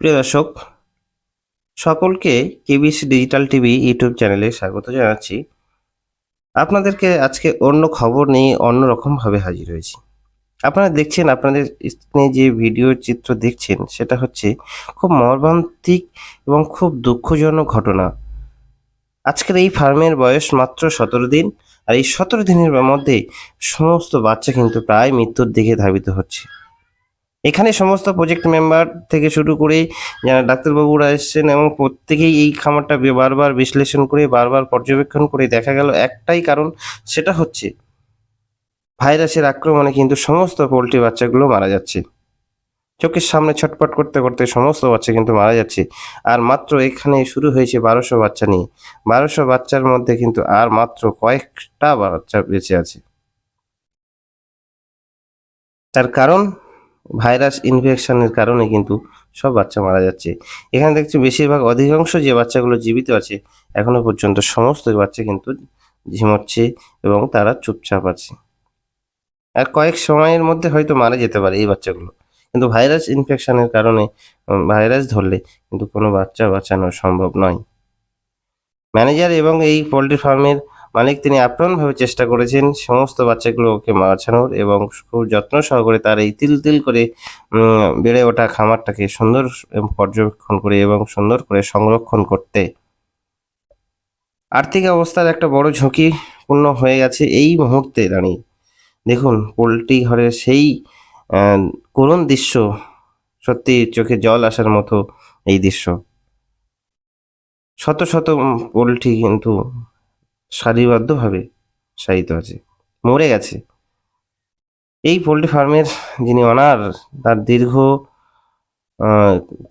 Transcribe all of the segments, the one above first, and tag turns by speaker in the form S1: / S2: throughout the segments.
S1: প্রিয় দর্শক, সকলকে কেবিসি ডিজিটাল টিভি ইউটিউব চ্যানেলে স্বাগত জানাচ্ছি। আপনাদেরকে আজকে অন্য খবর নিয়ে অন্যরকমভাবে হাজির হয়েছি। আপনারা দেখছেন, আপনাদের স্ক্রিনে যে ভিডিও চিত্র দেখছেন সেটা হচ্ছে খুব মর্মান্তিক এবং খুব দুঃখজনক ঘটনা। আজকের এই ফার্মের বয়স মাত্র 17 দিন, আর এই 17 দিনের মধ্যে সমস্ত বাচ্চা কিন্তু প্রায় মৃত্যুর দিকে ধাবিত হচ্ছে। এখানে সমস্ত প্রজেক্ট মেম্বার থেকে শুরু করে যারা ডাক্তারবাবুরা এসেছেন এবং প্রত্যেকেই এই খামারটা বারবার বিশ্লেষণ করে বারবার পর্যবেক্ষণ করে দেখা গেল একটাই কারণ, সেটা হচ্ছে ভাইরাসের আক্রমণে কিন্তু সমস্ত পোলট্রি বাচ্চাগুলো মারা যাচ্ছে। চোখের সামনে ছটপট করতে করতে সমস্ত বাচ্চা কিন্তু মারা যাচ্ছে। আর মাত্র এখানে শুরু হয়েছে 1200 বাচ্চা নিয়ে। 1200 বাচ্চার মধ্যে কিন্তু আর মাত্র কয়েকটা বাচ্চা বেঁচে আছে। তার কারণ ভাইরাস ইনফেকশনের কারণে কিন্তু সব বাচ্চা মারা যাচ্ছে। এখানে দেখছি বেশিরভাগ অধিকাংশ যে বাচ্চাগুলো জীবিত আছে এখনো পর্যন্ত সমস্ত বাচ্চা কিন্তু ঝিমোচ্ছে এবং তারা চুপচাপ আছে। আর কয়েক সময়ের মধ্যে হয়তো মারা যেতে পারে এই বাচ্চাগুলো, কিন্তু ভাইরাস ইনফেকশনের কারণে ভাইরাস ধরলে কিন্তু কোনো বাচ্চা বাঁচানো সম্ভব নয়। ম্যানেজার এবং এই পোল্ট্রি ফার্মের মালিক তিনি আপ্রাণভাবে চেষ্টা করেছেন সমস্ত বাচ্চাগুলোকে বাঁচানোর এবং খুব যত্ন সহকারে তার এই তিল তিল করে বেড়ে ওঠা খামারটাকে সুন্দর পর্যবেক্ষণ করে এবং সুন্দর করে সংরক্ষণ করতে। আর্থিক অবস্থার একটা বড় ঝুঁকিপূর্ণ হয়ে গেছে এই মুহূর্তে দাঁড়িয়ে। দেখুন পোল্ট্রি ঘরের সেই করুণ দৃশ্য, সত্যি চোখে জল আসার মতো এই দৃশ্য। শত শত পোল্ট্রি কিন্তু সারিবদ্ধভাবে শায়িত আছে, মরে গেছে। এই পোল্ট্রি ফার্মের যিনি ওনার, তার দীর্ঘ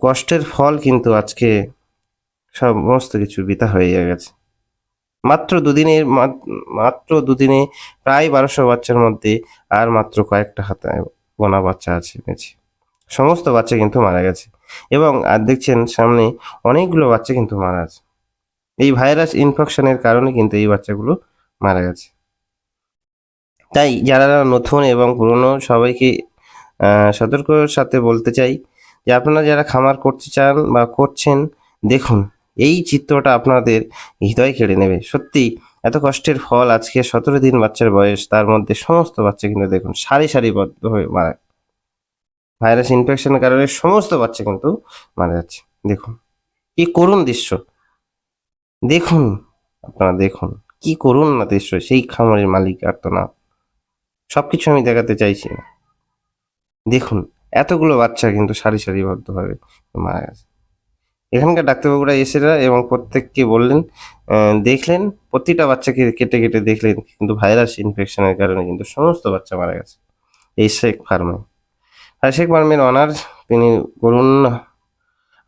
S1: কষ্টের ফল কিন্তু আজকে সমস্ত কিছু বৃথা হয়ে গেছে। মাত্র দুদিনে প্রায় 1200 বাচ্চার মধ্যে আর মাত্র কয়েকটা হাতে গোনা বাচ্চা আছে বেঁচে। সমস্ত বাচ্চা কিন্তু মারা গেছে এবং আর দেখছেন সামনে অনেকগুলো বাচ্চা কিন্তু মারা আছে। এই ভাইরাস ইনফেকশনের কারণে কিন্তু এই বাচ্চাগুলো মারা গেছে। তাই যারা নতুন এবং পুরনো সবাইকে সতর্কর সাথে বলতে চাই যে আপনারা যারা খামার করতে চান বা করছেন, দেখুন এই চিত্রটা আপনাদের হৃদয় কেড়ে নেবে। সত্যি এত কষ্টের ফল, আজকে 17 দিন বাচ্চার বয়স, তার মধ্যে সমস্ত বাচ্চা কিন্তু দেখুন সারিবদ্ধ হয়ে মারা, ভাইরাস ইনফেকশনের কারণে সমস্ত বাচ্চা কিন্তু মারা যাচ্ছে। দেখুন কি করুণ দৃশ্য, দেখুন আপনারা দেখুন কি করুণ না দৃশ্য। সেই খামারের মালিক আর তো না, সবকিছু আমি দেখাতে চাইছি না। দেখুন এতগুলো বাচ্চা কিন্তু সারিবদ্ধভাবে মারা গেছে। এখানকার ডাক্তারবাবুরা এসেরা এবং প্রত্যেককে বললেন, দেখলেন প্রতিটা বাচ্চাকে কেটে কেটে দেখলেন, কিন্তু ভাইরাস ইনফেকশনের কারণে কিন্তু সমস্ত বাচ্চা মারা গেছে এই শেখ ফার্মে। আর শেখ ফার্মের অনার তিনি করুণ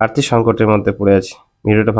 S1: আর্থিক সংকটের মধ্যে পড়ে আছে। ভিডিওটা